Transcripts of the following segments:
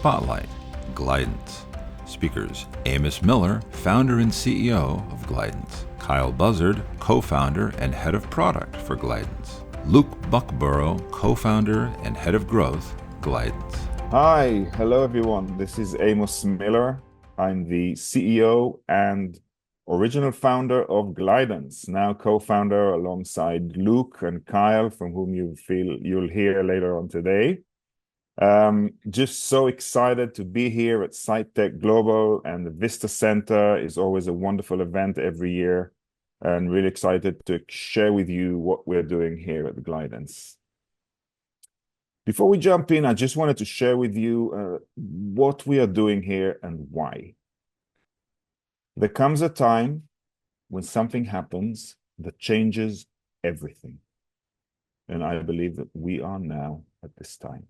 Spotlight, Glidance. Speakers Amos Miller, founder and CEO of Glidance. Kyle Buzzard, co-founder and head of product for Glidance. Luke Buckborough, co-founder and head of growth, Glidance. Hi, hello everyone. This is Amos Miller. I'm the CEO and original founder of Glidance, now co-founder alongside Luke and Kyle, from whom you'll hear later on today. Just so excited to be here at SciTech Global, and the Vista Center is always a wonderful event every year, and really excited to share with you what we're doing here at Glidance. Before we jump in, I just wanted to share with you what we are doing here and why. There comes a time when something happens that changes everything. And I believe that we are now at this time.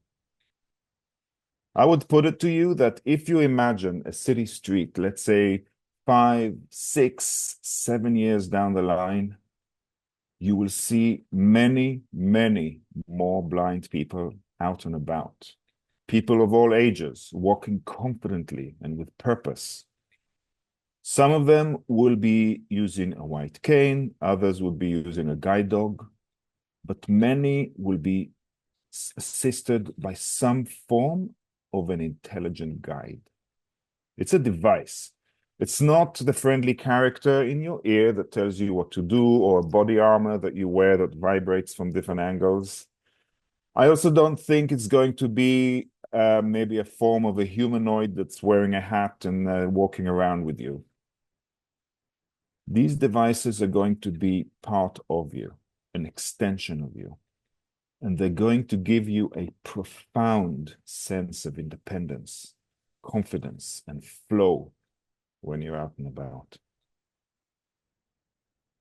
I would put it to you that if you imagine a city street, let's say 5, 6, 7 years down the line, you will see many, many more blind people out and about. People of all ages walking confidently and with purpose. Some of them will be using a white cane, others will be using a guide dog, but many will be assisted by some form of an intelligent guide. It's a device. It's not the friendly character in your ear that tells you what to do, or a body armor that you wear that vibrates from different angles. I also don't think it's going to be maybe a form of a humanoid that's wearing a hat and walking around with you. These devices are going to be part of you, an extension of you. And they're going to give you a profound sense of independence, confidence, and flow when you're out and about.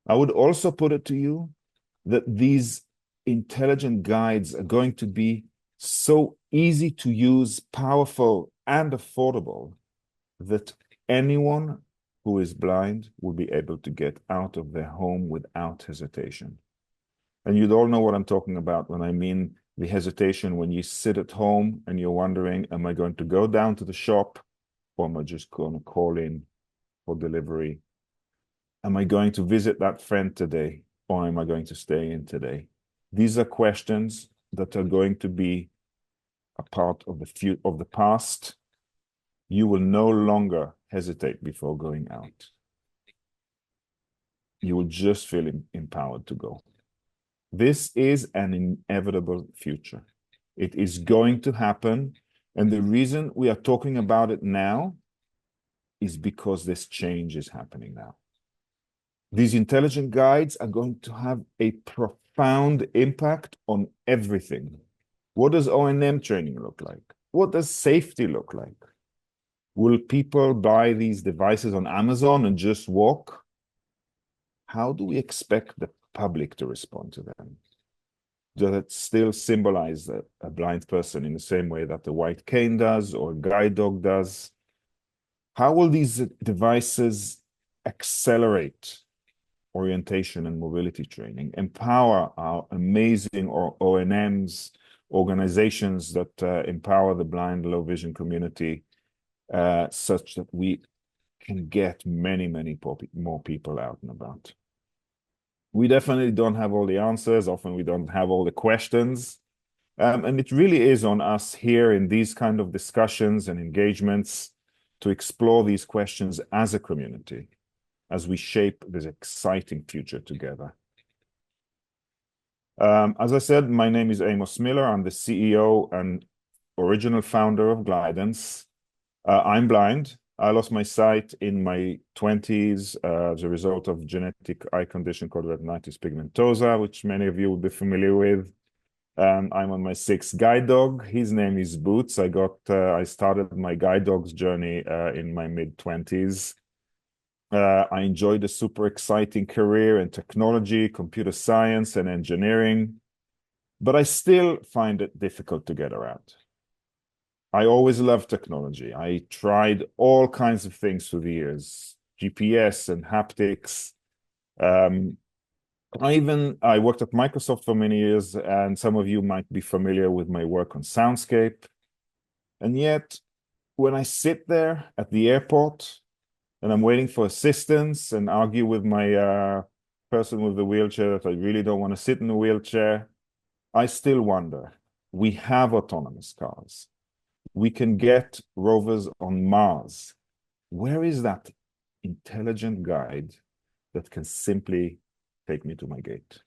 I would also put it to you that these intelligent guides are going to be so easy to use, powerful, and affordable that anyone who is blind will be able to get out of their home without hesitation. And you'd all know what I'm talking about when I mean the hesitation when you sit at home and you're wondering, am I going to go down to the shop, or am I just going to call in for delivery? Am I going to visit that friend today, or am I going to stay in today? These are questions that are going to be a part of the past. You will no longer hesitate before going out. You will just feel empowered to go. This is an inevitable future. It is going to happen. And the reason we are talking about it now is because this change is happening now. These intelligent guides are going to have a profound impact on everything. What does O&M training look like? What does safety look like? Will people buy these devices on Amazon and just walk? How do we expect the public to respond to them? Does it still symbolize a blind person in the same way that the white cane does or a guide dog does? How will these devices accelerate orientation and mobility training, empower our amazing O&Ms, organizations that empower the blind, low vision community, such that we can get many, many more people out and about? We definitely don't have all the answers. Often we don't have all the questions. And it really is on us here in these kind of discussions and engagements to explore these questions as a community, as we shape this exciting future together. As I said, my name is Amos Miller. I'm the CEO and original founder of Glidance. I'm blind. I lost my sight in my 20s as a result of genetic eye condition called retinitis pigmentosa, which many of you will be familiar with. I'm on my 6th guide dog. His name is Boots. I started my guide dog's journey in my mid-20s. I enjoyed a super exciting career in technology, computer science, and engineering, but I still find it difficult to get around. I always loved technology. I tried all kinds of things through the years, GPS and haptics. I worked at Microsoft for many years, and some of you might be familiar with my work on Soundscape. And yet, when I sit there at the airport and I'm waiting for assistance and argue with my person with the wheelchair that I really don't want to sit in a wheelchair, I still wonder. We have autonomous cars. We can get rovers on Mars. Where is that intelligent guide that can simply take me to my gate?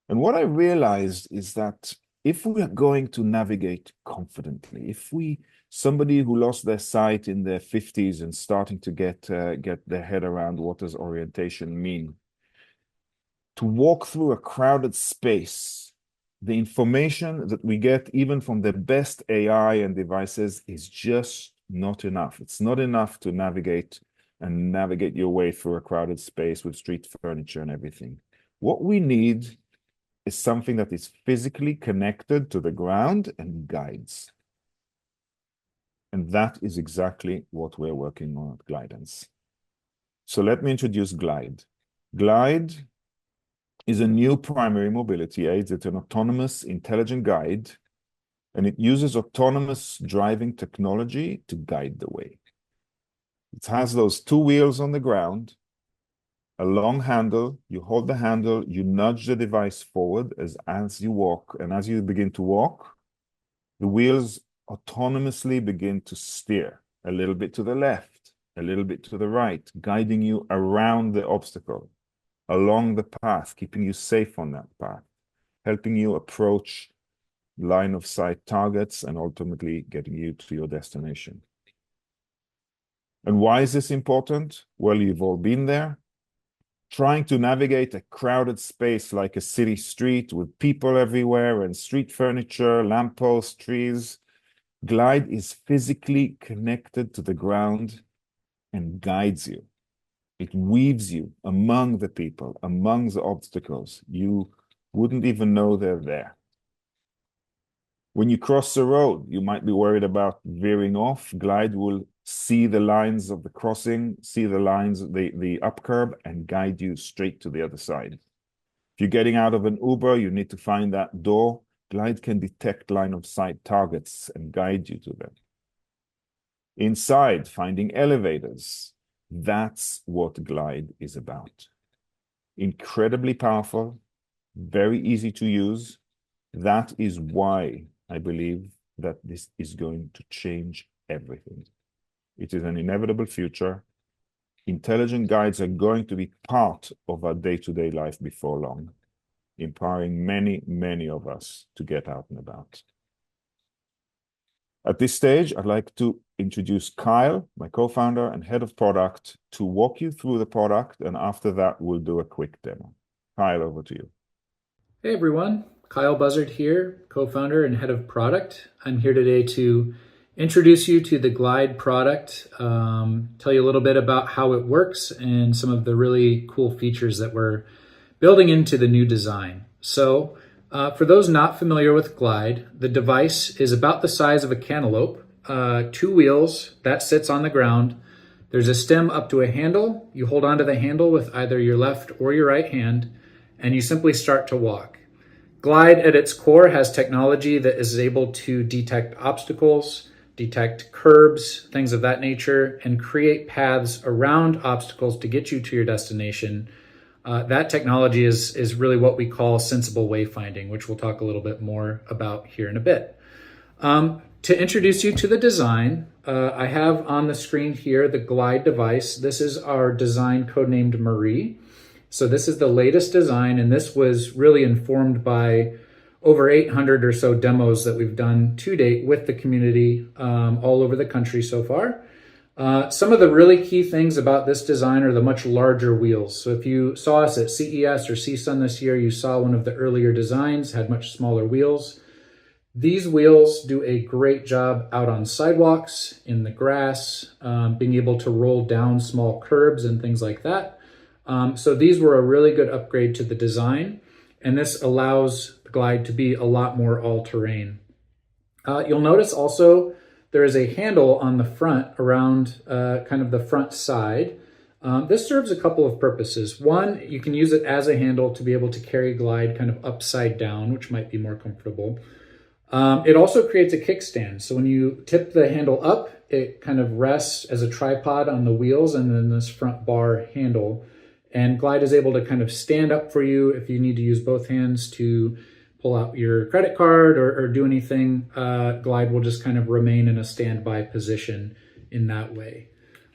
And what I realized is that if we are going to navigate confidently, if somebody who lost their sight in their 50s and starting to get their head around what does orientation mean, to walk through a crowded space, the information that we get even from the best AI and devices is just not enough. It's not enough to navigate your way through a crowded space with street furniture and everything. What we need is something that is physically connected to the ground and guides. And that is exactly what we're working on at Glidance. So let me introduce Glide. Glide is a new primary mobility aid. It's an autonomous, intelligent guide, and it uses autonomous driving technology to guide the way. It has those two wheels on the ground, a long handle. You hold the handle, you nudge the device forward as you walk, and as you begin to walk, the wheels autonomously begin to steer a little bit to the left, a little bit to the right, guiding you around the obstacle, along the path, keeping you safe on that path, helping you approach line of sight targets and ultimately getting you to your destination. And why is this important? Well, you've all been there. Trying to navigate a crowded space like a city street with people everywhere and street furniture, lampposts, trees. Glide is physically connected to the ground and guides you. It weaves you among the people, among the obstacles. You wouldn't even know they're there. When you cross the road, you might be worried about veering off. Glide will see the lines of the crossing, see the lines, the up curb, and guide you straight to the other side. If you're getting out of an Uber, you need to find that door. Glide can detect line of sight targets and guide you to them. Inside, finding elevators. That's what Glide is about. Incredibly powerful, very easy to use. That is why I believe that this is going to change everything. It is an inevitable future. Intelligent guides are going to be part of our day-to-day life before long, empowering many, many of us to get out and about. At this stage, I'd like to introduce Kyle, my co-founder and head of product, to walk you through the product, and after that, we'll do a quick demo. Kyle, over to you. Hey everyone, Kyle Buzzard here, co-founder and head of product. I'm here today to introduce you to the Glide product, tell you a little bit about how it works and some of the really cool features that we're building into the new design. So for those not familiar with Glide, the device is about the size of a cantaloupe, two wheels that sits on the ground. There's a stem up to a handle. You hold onto the handle with either your left or your right hand, and you simply start to walk. Glide at its core has technology that is able to detect obstacles, detect curbs, things of that nature, and create paths around obstacles to get you to your destination. That technology is really what we call sensible wayfinding, which we'll talk a little bit more about here in a bit. To introduce you to the design, I have on the screen here the Glide device. This is our design codenamed Marie. So this is the latest design, and this was really informed by over 800 or so demos that we've done to date with the community all over the country so far. Some of the really key things about this design are the much larger wheels. So if you saw us at CES or CSUN this year, you saw one of the earlier designs had much smaller wheels. These wheels do a great job out on sidewalks, in the grass, being able to roll down small curbs and things like that. So these were a really good upgrade to the design, and this allows the Glide to be a lot more all-terrain. You'll notice also there is a handle on the front around kind of the front side. This serves a couple of purposes. One, you can use it as a handle to be able to carry Glide kind of upside down, which might be more comfortable. It also creates a kickstand. So when you tip the handle up, it kind of rests as a tripod on the wheels and then this front bar handle. And Glide is able to kind of stand up for you if you need to use both hands to pull out your credit card or do anything. Glide will just kind of remain in a standby position in that way.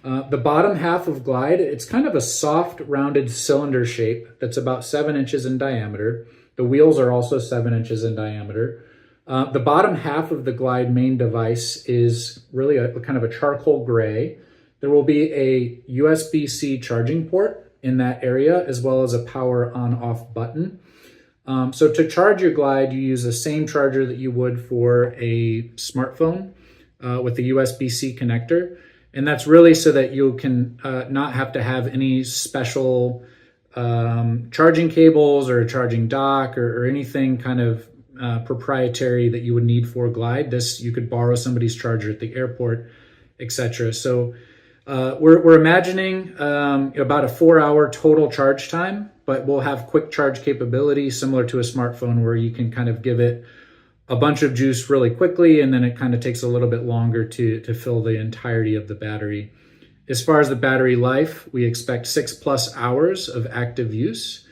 The bottom half of Glide, it's kind of a soft rounded cylinder shape that's about 7 inches in diameter. The wheels are also 7 inches in diameter. The bottom half of the Glide main device is really a kind of a charcoal gray. There will be a USB-C charging port in that area, as well as a power on-off button. So to charge your Glide, you use the same charger that you would for a smartphone with the USB-C connector. And that's really so that you can not have to have any special charging cables or a charging dock or anything kind of proprietary that you would need for Glide. This, you could borrow somebody's charger at the airport, etc. So we're imagining about a 4-hour total charge time, but we'll have quick charge capability similar to a smartphone where you can kind of give it a bunch of juice really quickly, and then it kind of takes a little bit longer to fill the entirety of the battery. As far as the battery life, we expect 6+ hours of active use.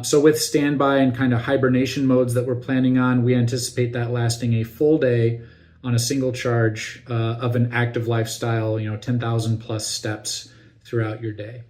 So with standby and kind of hibernation modes that we're planning on, we anticipate that lasting a full day on a single charge of an active lifestyle, 10,000 plus steps throughout your day.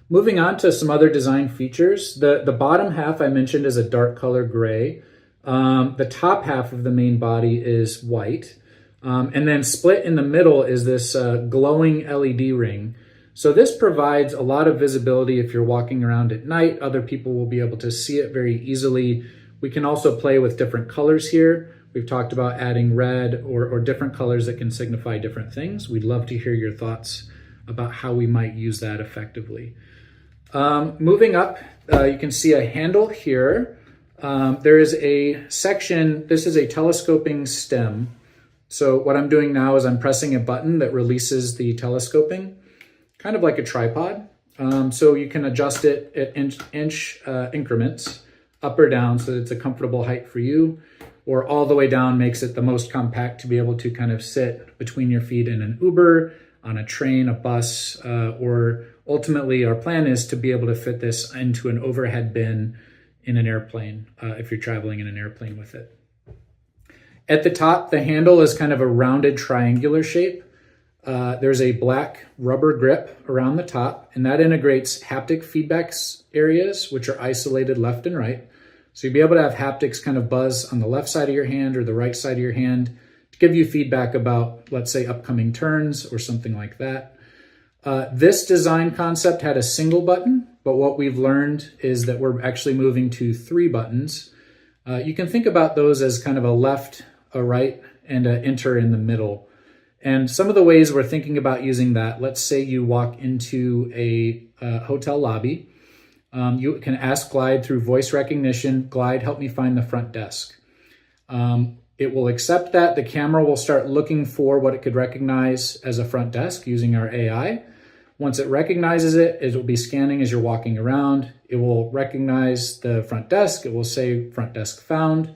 Moving on to some other design features, the bottom half I mentioned is a dark color gray. The top half of the main body is white. And then split in the middle is this glowing LED ring. So this provides a lot of visibility if you're walking around at night. Other people will be able to see it very easily. We can also play with different colors here. We've talked about adding red or different colors that can signify different things. We'd love to hear your thoughts about how we might use that effectively. Moving up, you can see a handle here. There is a section, this is a telescoping stem. So what I'm doing now is I'm pressing a button that releases the telescoping, kind of like a tripod. So you can adjust it at inch increments, up or down, so that it's a comfortable height for you, or all the way down makes it the most compact to be able to kind of sit between your feet in an Uber, on a train, a bus, or ultimately our plan is to be able to fit this into an overhead bin in an airplane, if you're traveling in an airplane with it. At the top, the handle is kind of a rounded triangular shape. There's a black rubber grip around the top, and that integrates haptic feedback areas, which are isolated left and right. So you'll be able to have haptics kind of buzz on the left side of your hand or the right side of your hand to give you feedback about, let's say, upcoming turns or something like that. This design concept had a single button, but what we've learned is that we're actually moving to 3 buttons. You can think about those as kind of a left, a right, and an enter in the middle. And some of the ways we're thinking about using that, let's say you walk into a hotel lobby. You can ask Glide through voice recognition, Glide, help me find the front desk. It will accept that. The camera will start looking for what it could recognize as a front desk using our AI. Once it recognizes it, it will be scanning as you're walking around. It will recognize the front desk. It will say front desk found.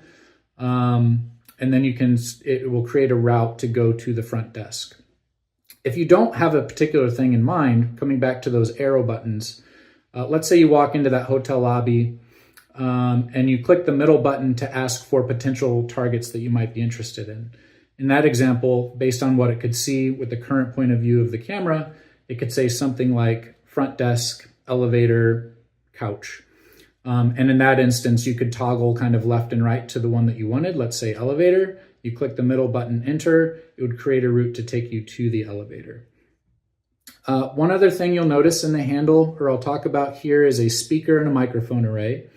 And then it will create a route to go to the front desk. If you don't have a particular thing in mind, coming back to those arrow buttons, let's say you walk into that hotel lobby and you click the middle button to ask for potential targets that you might be interested in. In that example, based on what it could see with the current point of view of the camera, it could say something like front desk, elevator, couch. And in that instance, you could toggle kind of left and right to the one that you wanted. Let's say elevator. You click the middle button, enter. It would create a route to take you to the elevator. One other thing you'll notice in the handle, or I'll talk about here, is a speaker and a microphone array.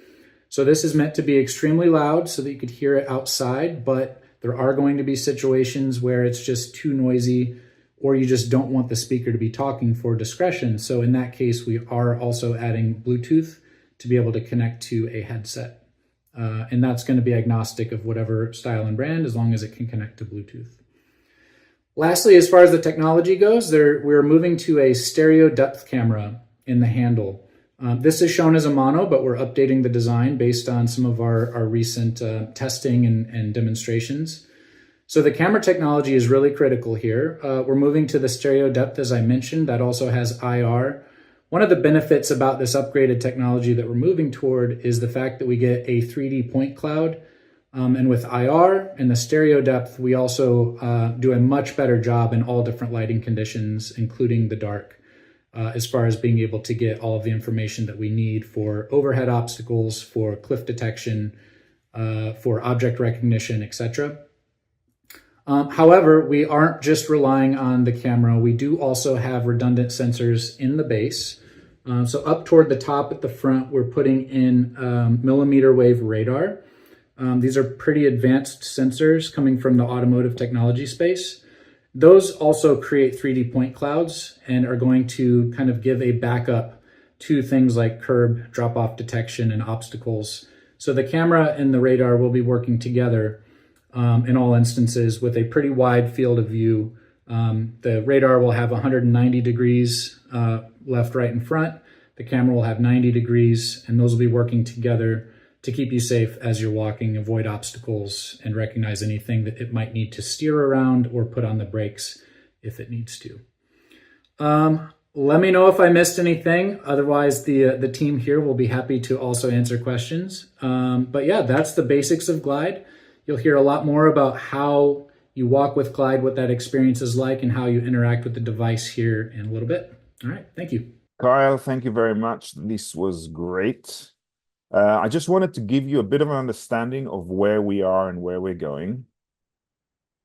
So this is meant to be extremely loud so that you could hear it outside, but there are going to be situations where it's just too noisy or you just don't want the speaker to be talking for discretion. So in that case, we are also adding Bluetooth to be able to connect to a headset. And that's going to be agnostic of whatever style and brand, as long as it can connect to Bluetooth. Lastly, as far as the technology goes, we're moving to a stereo depth camera in the handle. This is shown as a mono, but we're updating the design based on some of our recent testing and demonstrations. So the camera technology is really critical here. We're moving to the stereo depth, as I mentioned. That also has IR. One of the benefits about this upgraded technology that we're moving toward is the fact that we get a 3D point cloud. And with IR and the stereo depth, we also do a much better job in all different lighting conditions, including the dark, as far as being able to get all of the information that we need for overhead obstacles, for cliff detection, for object recognition, etc. However, we aren't just relying on the camera. We do also have redundant sensors in the base. So up toward the top at the front, we're putting in millimeter wave radar. These are pretty advanced sensors coming from the automotive technology space. Those also create 3D point clouds and are going to kind of give a backup to things like curb drop-off detection and obstacles. So the camera and the radar will be working together in all instances with a pretty wide field of view. The radar will have 190 degrees left, right, and front. The camera will have 90 degrees, and those will be working together to keep you safe as you're walking, avoid obstacles, and recognize anything that it might need to steer around or put on the brakes if it needs to. Let me know if I missed anything. Otherwise, the team here will be happy to also answer questions. But yeah, that's the basics of Glide. You'll hear a lot more about how you walk with Glide, what that experience is like, and how you interact with the device here in a little bit. All right, thank you. Kyle, thank you very much. This was great. I just wanted to give you a bit of an understanding of where we are and where we're going.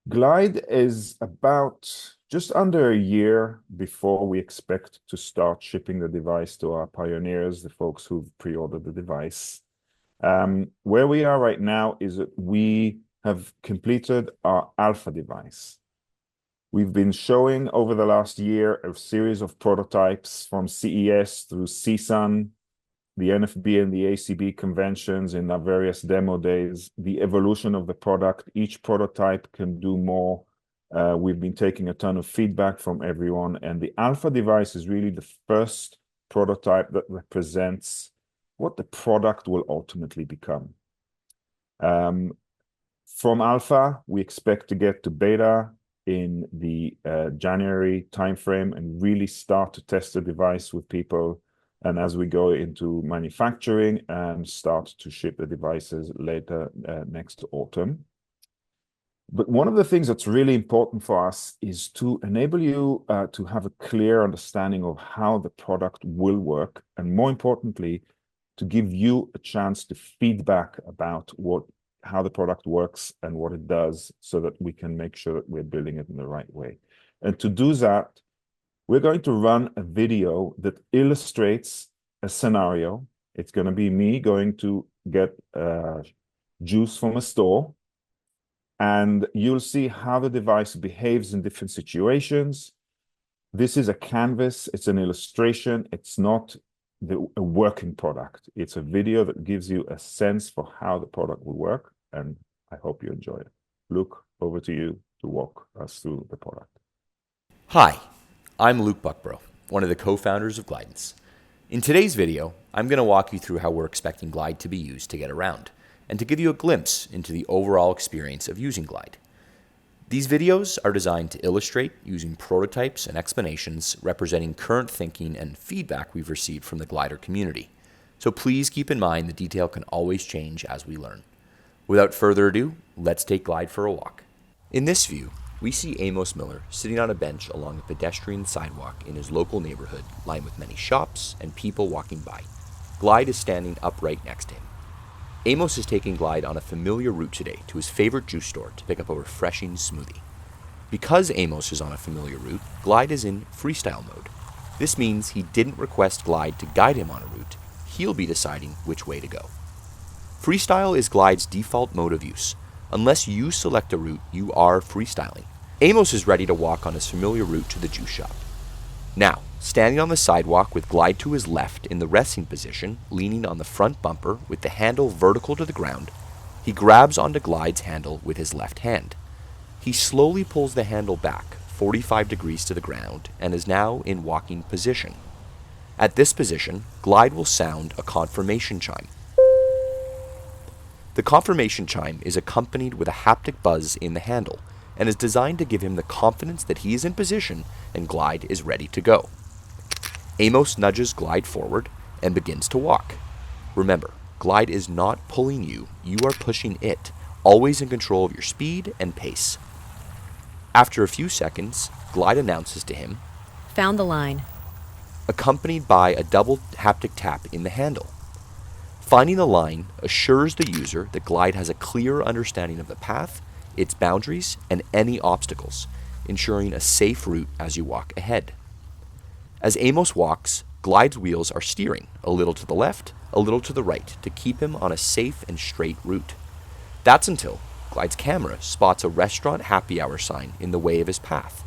Glide is about just under a year before we expect to start shipping the device to our pioneers, the folks who've pre-ordered the device. Where we are right now is that we have completed our alpha device. We've been showing over the last year a series of prototypes from CES through CSUN, the NFB and the ACB conventions in our various demo days, the evolution of the product. Each prototype can do more. We've been taking a ton of feedback from everyone, and the alpha device is really the first prototype that represents what the product will ultimately become. From alpha, we expect to get to beta in the January timeframe and really start to test the device with people. And as we go into manufacturing and start to ship the devices later next autumn. But one of the things that's really important for us is to enable you to have a clear understanding of how the product will work, and more importantly, to give you a chance to feedback about how the product works and what it does, so that we can make sure that we're building it in the right way. And to do that, we're going to run a video that illustrates a scenario. It's going to be me going to get juice from a store, and you'll see how the device behaves in different situations. This is a canvas, it's an illustration, it's not a working product. It's a video that gives you a sense for how the product will work, and I hope you enjoy it. Luke, over to you to walk us through the product. Hi, I'm Luke Buckborough, one of the co-founders of Glidance. In today's video, I'm going to walk you through how we're expecting Glide to be used to get around, and to give you a glimpse into the overall experience of using Glide. These videos are designed to illustrate using prototypes and explanations representing current thinking and feedback we've received from the glider community. So please keep in mind the detail can always change as we learn. Without further ado, let's take Glide for a walk. In this view, we see Amos Miller sitting on a bench along a pedestrian sidewalk in his local neighborhood, lined with many shops and people walking by. Glide is standing upright next to him. Amos is taking Glide on a familiar route today to his favorite juice store to pick up a refreshing smoothie. Because Amos is on a familiar route, Glide is in freestyle mode. This means he didn't request Glide to guide him on a route. He'll be deciding which way to go. Freestyle is Glide's default mode of use. Unless you select a route, you are freestyling. Amos is ready to walk on his familiar route to the juice shop. Now, standing on the sidewalk with Glide to his left in the resting position, leaning on the front bumper with the handle vertical to the ground, he grabs onto Glide's handle with his left hand. He slowly pulls the handle back 45 degrees to the ground and is now in walking position. At this position, Glide will sound a confirmation chime. The confirmation chime is accompanied with a haptic buzz in the handle and is designed to give him the confidence that he is in position and Glide is ready to go. Amos nudges Glide forward and begins to walk. Remember, Glide is not pulling you, you are pushing it, always in control of your speed and pace. After a few seconds, Glide announces to him, "Found the line." accompanied by a double haptic tap in the handle. Finding the line assures the user that Glide has a clear understanding of the path, its boundaries, and any obstacles, ensuring a safe route as you walk ahead. As Amos walks, Glide's wheels are steering, a little to the left, a little to the right, to keep him on a safe and straight route. That's until Glide's camera spots a restaurant happy hour sign in the way of his path.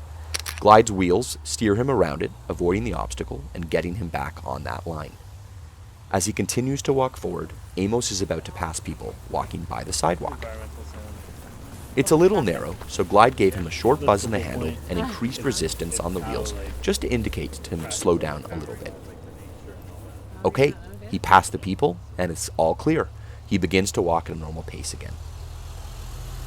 Glide's wheels steer him around it, avoiding the obstacle and getting him back on that line. As he continues to walk forward, Amos is about to pass people walking by the sidewalk. It's a little narrow, so Glide gave him a short buzz in the handle and increased resistance on the wheels just to indicate to him to slow down a little bit. Okay, he passed the people and it's all clear. He begins to walk at a normal pace again.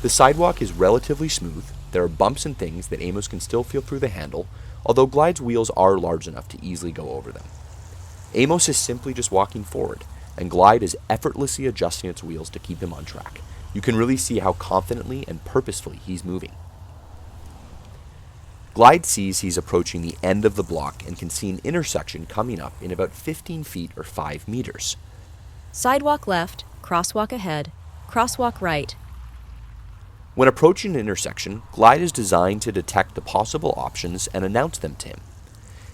The sidewalk is relatively smooth. There are bumps and things that Amos can still feel through the handle, although Glide's wheels are large enough to easily go over them. Amos is simply just walking forward, and Glide is effortlessly adjusting its wheels to keep him on track. You can really see how confidently and purposefully he's moving. Glide sees he's approaching the end of the block and can see an intersection coming up in about 15 feet or 5 meters. Sidewalk left, crosswalk ahead, crosswalk right. When approaching an intersection, Glide is designed to detect the possible options and announce them to him.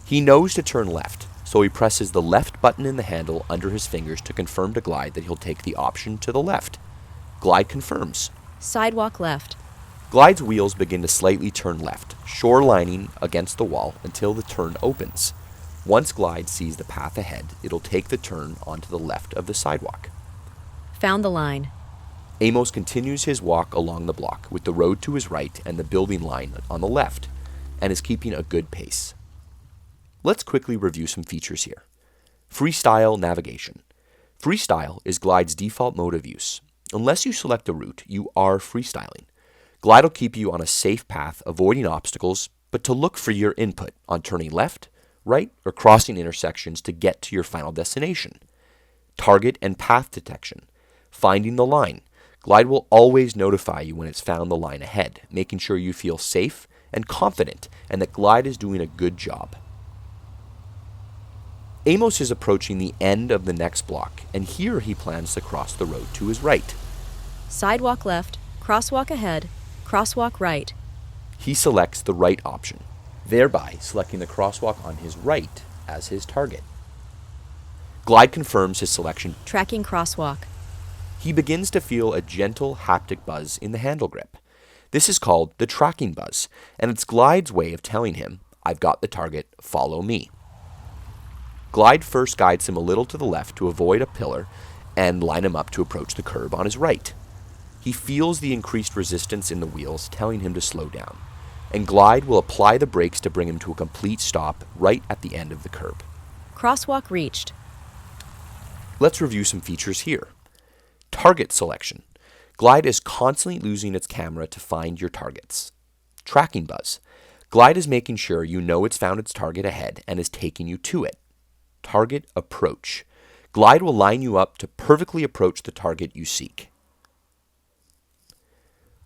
He knows to turn left, so he presses the left button in the handle under his fingers to confirm to Glide that he'll take the option to the left. Glide confirms. Sidewalk left. Glide's wheels begin to slightly turn left, shorelining against the wall until the turn opens. Once Glide sees the path ahead, it'll take the turn onto the left of the sidewalk. Found the line. Amos continues his walk along the block with the road to his right and the building line on the left, and is keeping a good pace. Let's quickly review some features here. Freestyle navigation. Freestyle is Glide's default mode of use. Unless you select a route, you are freestyling. Glide will keep you on a safe path, avoiding obstacles, but to look for your input on turning left, right, or crossing intersections to get to your final destination. Target and path detection. Finding the line. Glide will always notify you when it's found the line ahead, making sure you feel safe and confident and that Glide is doing a good job. Amos is approaching the end of the next block, and here he plans to cross the road to his right. Sidewalk left, crosswalk ahead, crosswalk right. He selects the right option, thereby selecting the crosswalk on his right as his target. Glide confirms his selection. Tracking crosswalk. He begins to feel a gentle haptic buzz in the handle grip. This is called the tracking buzz, and it's Glide's way of telling him, "I've got the target, follow me." Glide first guides him a little to the left to avoid a pillar and line him up to approach the curb on his right. He feels the increased resistance in the wheels telling him to slow down, and Glide will apply the brakes to bring him to a complete stop right at the end of the curb. Crosswalk reached. Let's review some features here. Target selection. Glide is constantly losing its camera to find your targets. Tracking buzz. Glide is making sure you know it's found its target ahead and is taking you to it. Target approach. Glide will line you up to perfectly approach the target you seek.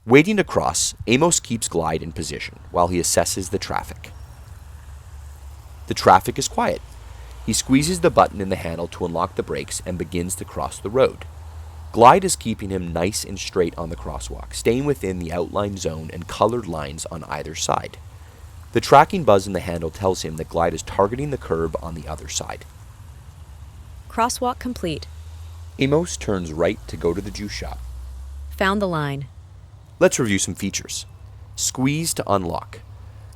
Waiting to cross, Amos keeps Glide in position while he assesses the traffic. The traffic is quiet. He squeezes the button in the handle to unlock the brakes and begins to cross the road. Glide is keeping him nice and straight on the crosswalk, staying within the outlined zone and colored lines on either side. The tracking buzz in the handle tells him that Glide is targeting the curb on the other side. Crosswalk complete. Amos turns right to go to the juice shop. Found the line. Let's review some features. Squeeze to unlock.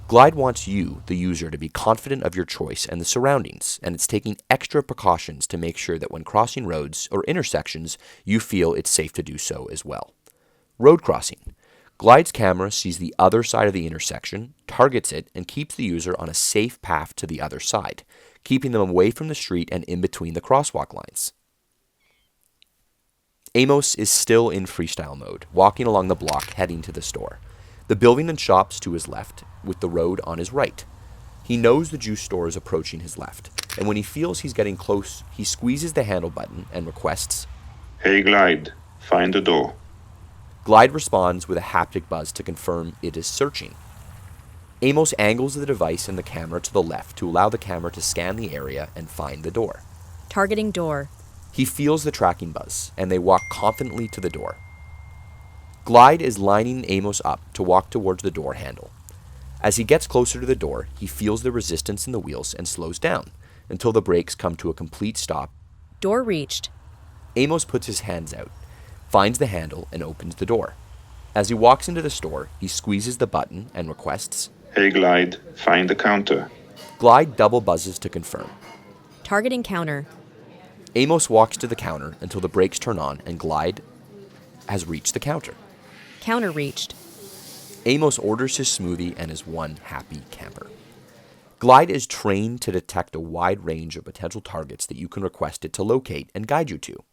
Glide wants you, the user, to be confident of your choice and the surroundings, and it's taking extra precautions to make sure that when crossing roads or intersections, you feel it's safe to do so as well. Road crossing. Glide's camera sees the other side of the intersection, targets it, and keeps the user on a safe path to the other side, keeping them away from the street and in between the crosswalk lines. Amos is still in freestyle mode, walking along the block heading to the store. The building and shops to his left, with the road on his right. He knows the juice store is approaching his left, and when he feels he's getting close, he squeezes the handle button and requests, "Hey Glide, find the door." Glide responds with a haptic buzz to confirm it is searching. Amos angles the device and the camera to the left to allow the camera to scan the area and find the door. Targeting door. He feels the tracking buzz, and they walk confidently to the door. Glide is lining Amos up to walk towards the door handle. As he gets closer to the door, he feels the resistance in the wheels and slows down until the brakes come to a complete stop. Door reached. Amos puts his hands out, finds the handle, and opens the door. As he walks into the store, he squeezes the button and requests, "Hey Glide, find the counter." Glide double buzzes to confirm. Targeting counter. Amos walks to the counter until the brakes turn on and Glide has reached the counter. Counter reached. Amos orders his smoothie and is one happy camper. Glide is trained to detect a wide range of potential targets that you can request it to locate and guide you to.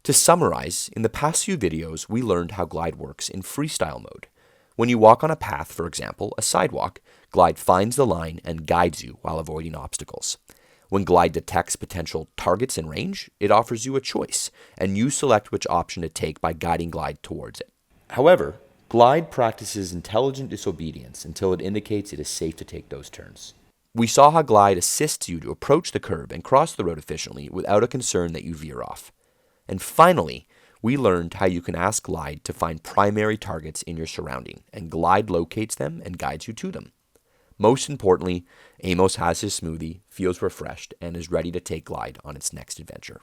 To summarize, in the past few videos, we learned how Glide works in freestyle mode. When you walk on a path, for example, a sidewalk, Glide finds the line and guides you while avoiding obstacles. When Glide detects potential targets in range, it offers you a choice, and you select which option to take by guiding Glide towards it. However, Glide practices intelligent disobedience until it indicates it is safe to take those turns. We saw how Glide assists you to approach the curb and cross the road efficiently without a concern that you veer off. And finally, we learned how you can ask Glide to find primary targets in your surrounding, and Glide locates them and guides you to them. Most importantly, Amos has his smoothie, feels refreshed, and is ready to take Glide on its next adventure.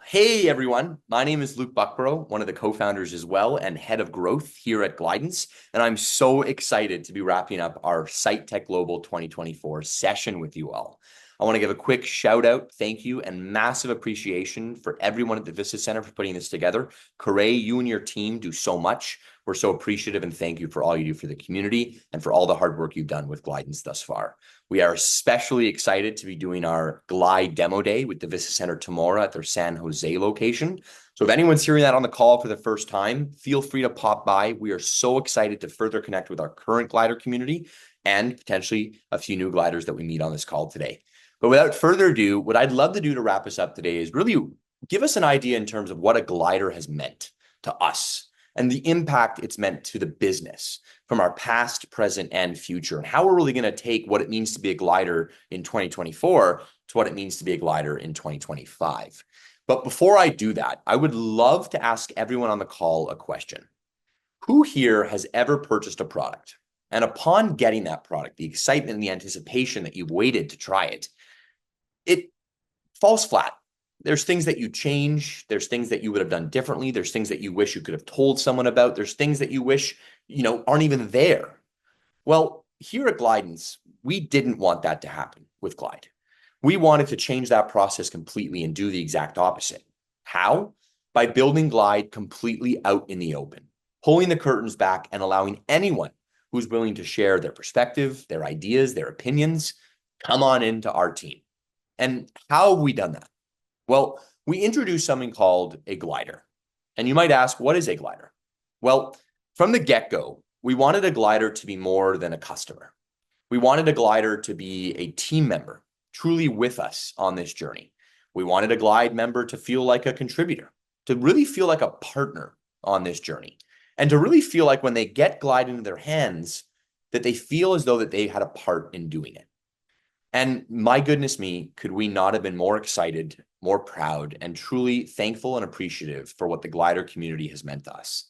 Hey everyone, my name is Luke Buckborough, one of the co-founders as well and head of growth here at Glidance, and I'm so excited to be wrapping up our Site Tech Global 2024 session with you all. I want to give a quick shout out, thank you, and massive appreciation for everyone at the Vista Center for putting this together. Corey, you and your team do so much. We're so appreciative and thank you for all you do for the community and for all the hard work you've done with Glidance thus far. We are especially excited to be doing our Glide Demo Day with the Vista Center tomorrow at their San Jose location. So if anyone's hearing that on the call for the first time, feel free to pop by. We are so excited to further connect with our current glider community and potentially a few new gliders that we meet on this call today. But without further ado, what I'd love to do to wrap us up today is really give us an idea in terms of what a glider has meant to us and the impact it's meant to the business from our past, present, and future, and how we're really going to take what it means to be a glider in 2024 to what it means to be a glider in 2025. But before I do that, I would love to ask everyone on the call a question. Who here has ever purchased a product? And upon getting that product, the excitement and the anticipation that you've waited to try it, it falls flat. There's things that you change. There's things that you would have done differently. There's things that you wish you could have told someone about. There's things that you wish, aren't even there. Well, here at Glidance, we didn't want that to happen with Glide. We wanted to change that process completely and do the exact opposite. How? By building Glide completely out in the open, pulling the curtains back and allowing anyone who's willing to share their perspective, their ideas, their opinions, come on into our team. And how have we done that? Well, we introduced something called a glider. And you might ask, what is a glider? Well, from the get-go, we wanted a glider to be more than a customer. We wanted a glider to be a team member, truly with us on this journey. We wanted a Glide member to feel like a contributor, to really feel like a partner on this journey, and to really feel like when they get Glide into their hands, that they feel as though that they had a part in doing it. And my goodness me, could we not have been more excited, more proud, and truly thankful and appreciative for what the glider community has meant to us.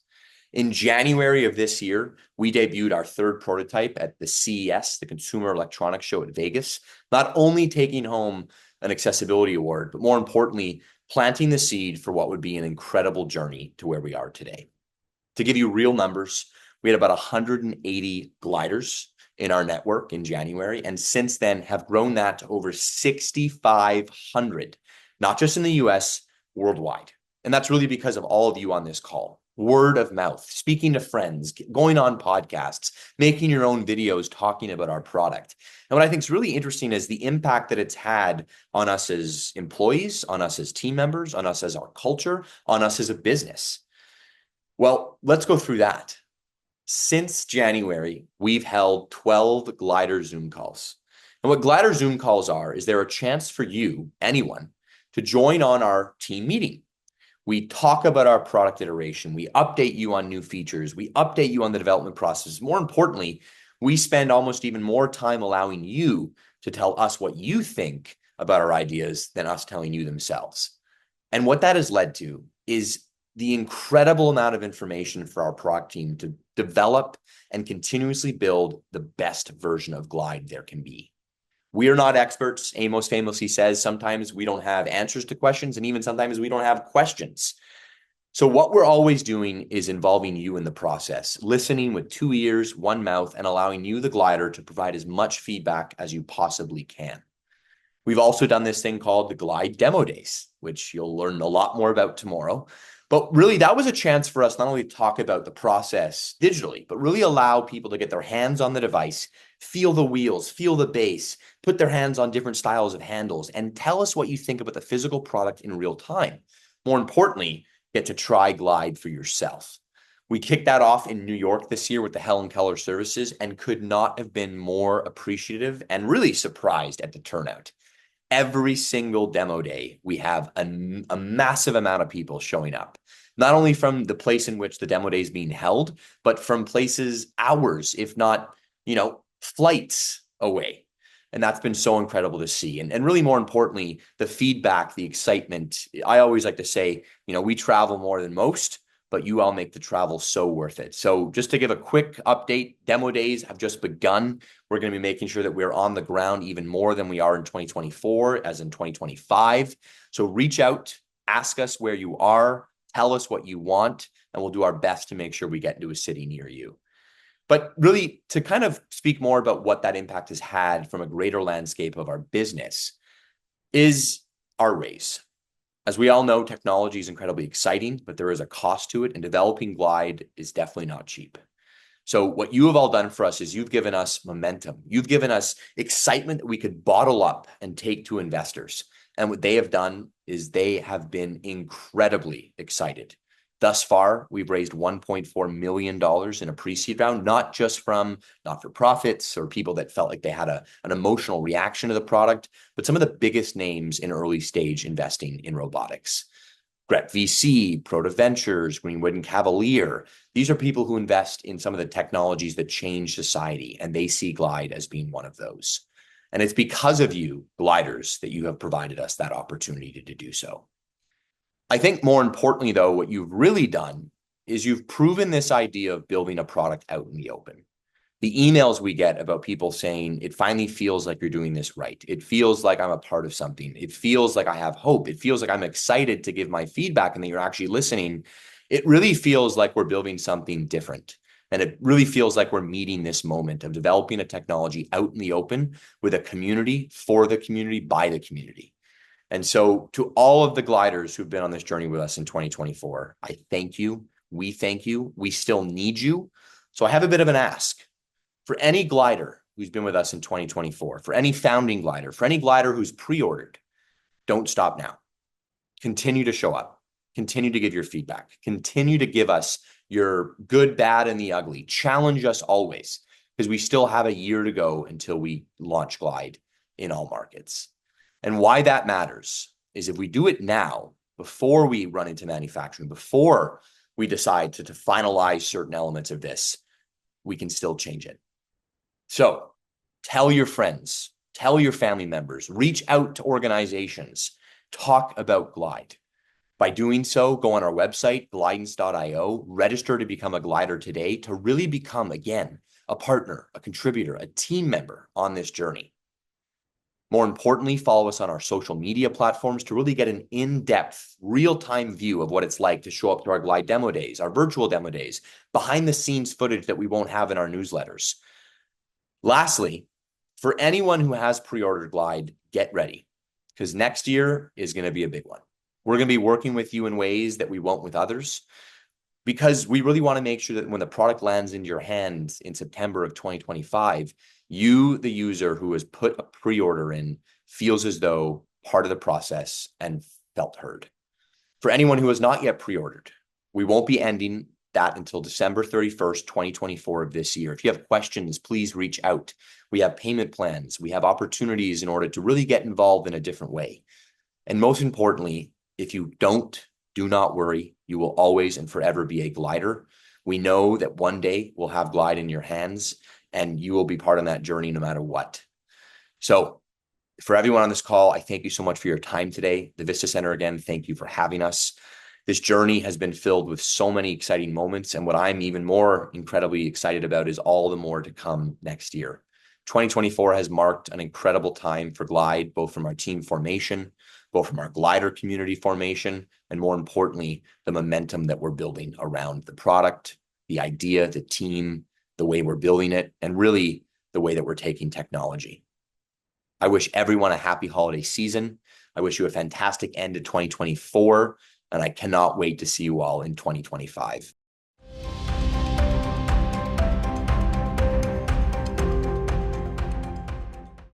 In January of this year, we debuted our third prototype at the CES, the Consumer Electronics Show at Vegas, not only taking home an accessibility award, but more importantly, planting the seed for what would be an incredible journey to where we are today. To give you real numbers, we had about 180 gliders in our network in January, and since then have grown that to over 6,500, not just in the US, worldwide. And that's really because of all of you on this call. word of mouth, speaking to friends, going on podcasts, making your own videos talking about our product. And what I think is really interesting is the impact that it's had on us as employees, on us as team members, on us as our culture, on us as a business. Well, let's go through that. Since January, we've held 12 Glider Zoom calls. And what Glider Zoom calls are, is they're a chance for you, anyone, to join on our team meeting. We talk about our product iteration. We update you on new features. We update you on the development process. More importantly, we spend almost even more time allowing you to tell us what you think about our ideas than us telling you themselves. And what that has led to is the incredible amount of information for our product team to develop and continuously build the best version of Glide there can be. We are not experts. Amos famously says sometimes we don't have answers to questions, and even sometimes we don't have questions. So what we're always doing is involving you in the process, listening with 2 ears, 1 mouth, and allowing you, the glider, to provide as much feedback as you possibly can. We've also done this thing called the Glide Demo Days, which you'll learn a lot more about tomorrow. But really, that was a chance for us not only to talk about the process digitally, but really allow people to get their hands on the device, feel the wheels, feel the base, put their hands on different styles of handles, and tell us what you think about the physical product in real time. More importantly, get to try Glide for yourself. We kicked that off in New York this year with the Helen Keller services and could not have been more appreciative and really surprised at the turnout. Every single demo day, we have a massive amount of people showing up, not only from the place in which the demo day is being held, but from places hours, if not, flights away. And that's been so incredible to see. And really, more importantly, the feedback, the excitement. I always like to say, we travel more than most, but you all make the travel so worth it. So just to give a quick update, demo days have just begun. We're going to be making sure that we're on the ground even more than we are in 2024, as in 2025. So reach out, ask us where you are, tell us what you want, and we'll do our best to make sure we get into a city near you. But really, to kind of speak more about what that impact has had from a greater landscape of our business is our raise. As we all know, technology is incredibly exciting, but there is a cost to it, and developing Glide is definitely not cheap. So what you have all done for us is you've given us momentum. You've given us excitement that we could bottle up and take to investors. And what they have done is they have been incredibly excited. Thus far, we've raised $1.4 million in a pre-seed round, not just from not-for-profits or people that felt like they had an emotional reaction to the product, but some of the biggest names in early stage investing in robotics. Gret VC, Proto Ventures, Greenwood and Cavalier. These are people who invest in some of the technologies that change society, and they see Glide as being one of those. And it's because of you, gliders, that you have provided us that opportunity to do so. I think more importantly, though, what you've really done is you've proven this idea of building a product out in the open. The emails we get about people saying, it finally feels like you're doing this right. It feels like I'm a part of something. It feels like I have hope. It feels like I'm excited to give my feedback and that you're actually listening. It really feels like we're building something different. And it really feels like we're meeting this moment of developing a technology out in the open with a community, for the community, by the community. And so to all of the gliders who've been on this journey with us in 2024, I thank you. We thank you. We still need you. So I have a bit of an ask. For any glider who's been with us in 2024, for any founding glider, for any glider who's pre-ordered, don't stop now. Continue to show up. Continue to give your feedback. Continue to give us your good, bad, and the ugly. Challenge us always, because we still have a year to go until we launch Glide in all markets. And why that matters is if we do it now, before we run into manufacturing, before we decide to finalize certain elements of this, we can still change it. So tell your friends, tell your family members, reach out to organizations, talk about Glide. By doing so, go on our website, glidance.io, register to become a glider today to really become, again, a partner, a contributor, a team member on this journey. More importantly, follow us on our social media platforms to really get an in-depth, real-time view of what it's like to show up to our Glide demo days, our virtual demo days, behind-the-scenes footage that we won't have in our newsletters. Lastly, for anyone who has pre-ordered Glide, get ready, because next year is going to be a big one. We're going to be working with you in ways that we won't with others. because we really want to make sure that when the product lands into your hands in September of 2025, you, the user who has put a pre-order in, feels as though part of the process and felt heard. For anyone who has not yet pre-ordered, we won't be ending that until December 31st, 2024 of this year. If you have questions, please reach out. We have payment plans. We have opportunities in order to really get involved in a different way. And most importantly, if you don't, do not worry. You will always and forever be a glider. We know that one day we'll have Glide in your hands and you will be part of that journey no matter what. So for everyone on this call, I thank you so much for your time today. The Vista Center, again, thank you for having us. This journey has been filled with so many exciting moments. And what I'm even more incredibly excited about is all the more to come next year. 2024 has marked an incredible time for Glide, both from our team formation, both from our glider community formation, and more importantly, the momentum that we're building around the product, the idea, the team, the way we're building it, and really the way that we're taking technology. I wish everyone a happy holiday season. I wish you a fantastic end to 2024, and I cannot wait to see you all in 2025.